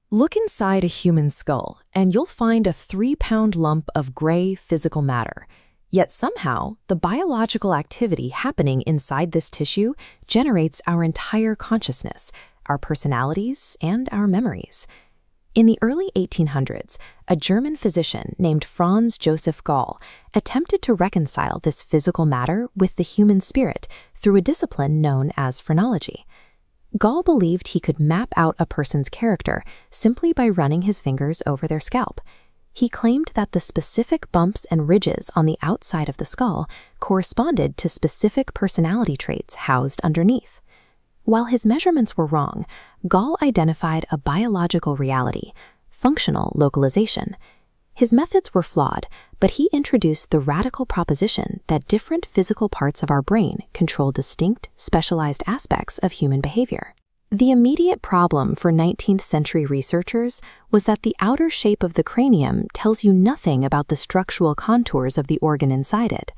Look inside a human skull, and you'll find a 3-pound lump of gray physical matter. Yet somehow, the biological activity happening inside this tissue generates our entire consciousness, our personalities, and our memories. In the early 1800s, a German physician named Franz Joseph Gall attempted to reconcile this physical matter with the human spirit through a discipline known as phrenology. Gall believed he could map out a person's character simply by running his fingers over their scalp. He claimed that the specific bumps and ridges on the outside of the skull corresponded to specific personality traits housed underneath. While his measurements were wrong, Gall identified a biological reality, functional localization. His methods were flawed, but he introduced the radical proposition that different physical parts of our brain control distinct, specialized aspects of human behavior. The immediate problem for 19th century researchers was that the outer shape of the cranium tells you nothing about the structural contours of the organ inside it.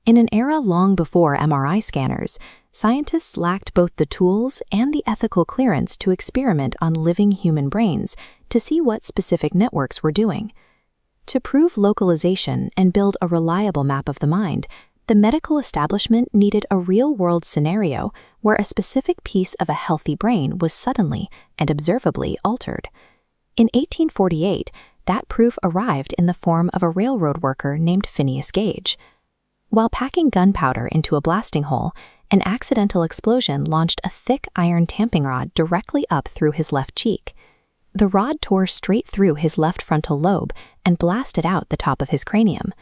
In an era long before MRI scanners, scientists lacked both the tools and the ethical clearance to experiment on living human brains to see what specific networks were doing. To prove localization and build a reliable map of the mind, the medical establishment needed a real-world scenario where a specific piece of a healthy brain was suddenly and observably altered. In 1848, that proof arrived in the form of a railroad worker named Phineas Gage. While packing gunpowder into a blasting hole, an accidental explosion launched a thick iron tamping rod directly up through his left cheek. The rod tore straight through his left frontal lobe and blasted out the top of his cranium.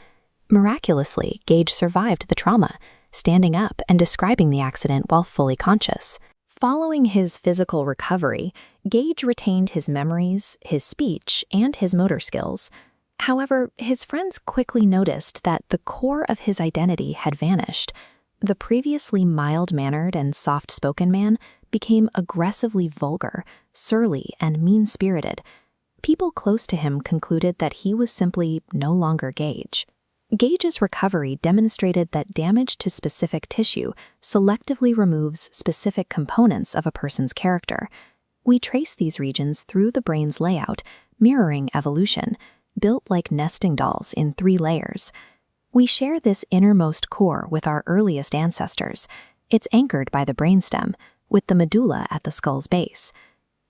Miraculously, Gage survived the trauma, standing up and describing the accident while fully conscious. Following his physical recovery, Gage retained his memories, his speech, and his motor skills. However, his friends quickly noticed that the core of his identity had vanished. The previously mild-mannered and soft-spoken man became aggressively vulgar, surly, and mean-spirited. People close to him concluded that he was simply no longer Gage. Gage's recovery demonstrated that damage to specific tissue selectively removes specific components of a person's character. We trace these regions through the brain's layout, mirroring evolution, built like nesting dolls in 3 layers. We share this innermost core with our earliest ancestors. It's anchored by the brainstem, with the medulla at the skull's base.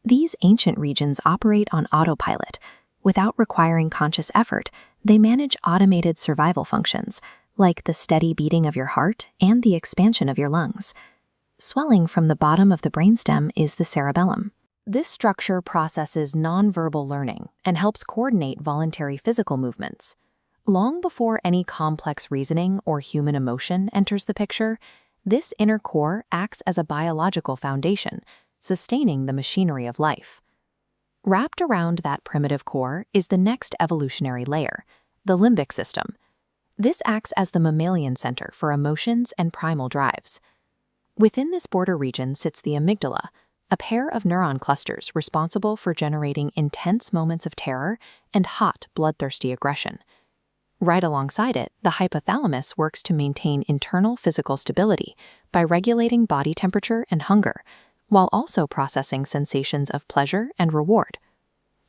These ancient regions operate on autopilot. Without requiring conscious effort, they manage automated survival functions, like the steady beating of your heart and the expansion of your lungs. Swelling from the bottom of the brainstem is the cerebellum. This structure processes nonverbal learning and helps coordinate voluntary physical movements. Long before any complex reasoning or human emotion enters the picture, this inner core acts as a biological foundation, sustaining the machinery of life. Wrapped around that primitive core is the next evolutionary layer, the limbic system. This acts as the mammalian center for emotions and primal drives. Within this border region sits the amygdala, a pair of neuron clusters responsible for generating intense moments of terror and hot, bloodthirsty aggression. Right alongside it, the hypothalamus works to maintain internal physical stability by regulating body temperature and hunger, while also processing sensations of pleasure and reward.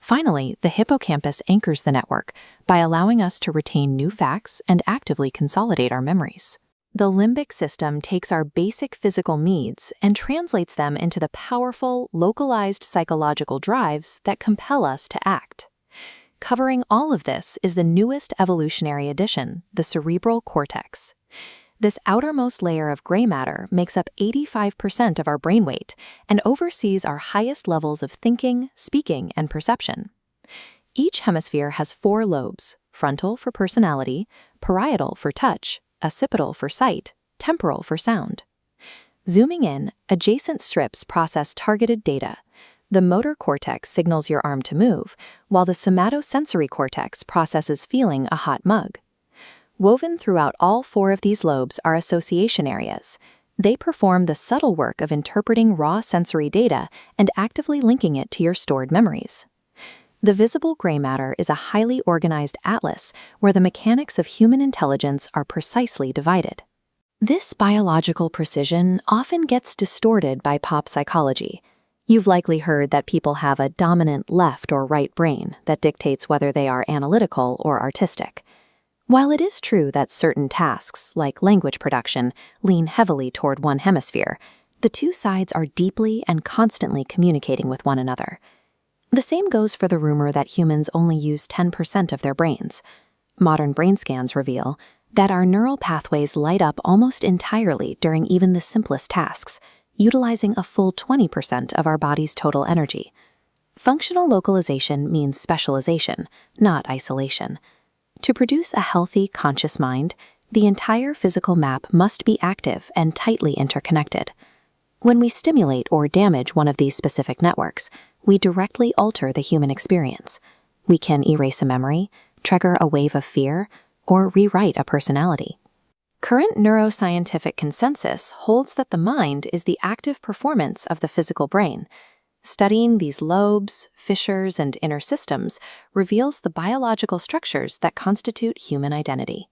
Finally, the hippocampus anchors the network by allowing us to retain new facts and actively consolidate our memories. The limbic system takes our basic physical needs and translates them into the powerful, localized psychological drives that compel us to act. Covering all of this is the newest evolutionary addition, the cerebral cortex. This outermost layer of gray matter makes up 85% of our brain weight and oversees our highest levels of thinking, speaking, and perception. Each hemisphere has 4 lobes: frontal for personality, parietal for touch, occipital for sight, temporal for sound. Zooming in, adjacent strips process targeted data. The motor cortex signals your arm to move, while the somatosensory cortex processes feeling a hot mug. Woven throughout all 4 of these lobes are association areas. They perform the subtle work of interpreting raw sensory data and actively linking it to your stored memories. The visible gray matter is a highly organized atlas where the mechanics of human intelligence are precisely divided. This biological precision often gets distorted by pop psychology. You've likely heard that people have a dominant left or right brain that dictates whether they are analytical or artistic. While it is true that certain tasks, like language production, lean heavily toward one hemisphere, the two sides are deeply and constantly communicating with one another. The same goes for the rumor that humans only use 10% of their brains. Modern brain scans reveal that our neural pathways light up almost entirely during even the simplest tasks, utilizing a full 20% of our body's total energy. Functional localization means specialization, not isolation. To produce a healthy, conscious mind, the entire physical map must be active and tightly interconnected. When we stimulate or damage one of these specific networks, we directly alter the human experience. We can erase a memory, trigger a wave of fear, or rewrite a personality. Current neuroscientific consensus holds that the mind is the active performance of the physical brain. Studying these lobes, fissures, and inner systems reveals the biological structures that constitute human identity.